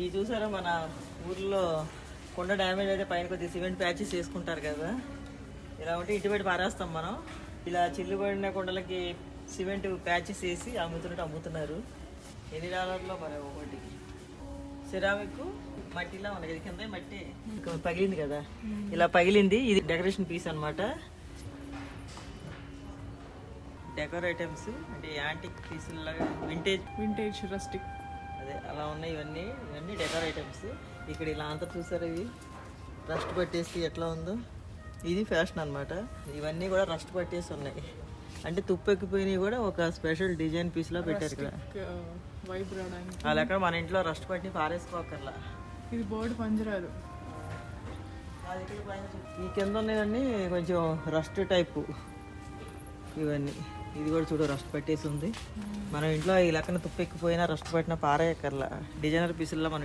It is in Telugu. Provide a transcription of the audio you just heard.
ఈ చూసారా మన ఊర్లో కొండ డ్యామేజ్ అయితే పైన కొద్దిగా సిమెంట్ ప్యాచెస్ వేసుకుంటారు కదా, ఇలా ఉంటే ఇటు పెట్టి పారేస్తాం మనం. ఇలా చిల్లుబడిన కొండలకి సిమెంట్ ప్యాచెస్ వేసి అమ్ముతున్నారు. $8 మరి ఒకటి. సిరామిక్ మట్టిలా ఉంది కదా, కింద మట్టి పగిలింది కదా, ఇలా పగిలింది. ఇది డెకరేషన్ పీస్ అన్నమాట. డెకర్ ఐటమ్స్ అంటే యాంటిక్ పీసులు లాగా, వింటేజ్ రస్టిక్ అదే అలా ఉన్నాయి. ఇవన్నీ డెకర్ ఐటమ్స్. ఇక్కడ ఇలా అంతా చూసారు, ఇవి రస్ట్ పట్టేసి ఎట్లా ఉందో, ఇది ఫ్యాషన్ అన్నమాట. ఇవన్నీ కూడా రస్ట్ పట్టేసి ఉన్నాయి, అంటే తుప్పు ఎక్కిపోయినవి కూడా ఒక స్పెషల్ డిజైన్ పీస్లో పెట్టారు ఇక్కడ. వైబ్ రావడానికి అలా ఎక్కడ మన ఇంట్లో రస్ట్ పట్టి పారేసుకోకర్లా. ఇది బోర్డు పంజరాలు. ఈ కింద ఉన్నవన్నీ కొంచెం రస్ట్ టైపు ఇవన్నీ. ఇది కూడా చూడు రస్ట్ పట్టేసి ఉంది. మన ఇంట్లో ఈ లెక్కన తుప్పు ఎక్కిపోయినా రస్ట్ పట్టినా పారేయకర్లా, డిజైనర్ పీసుల్లో మనం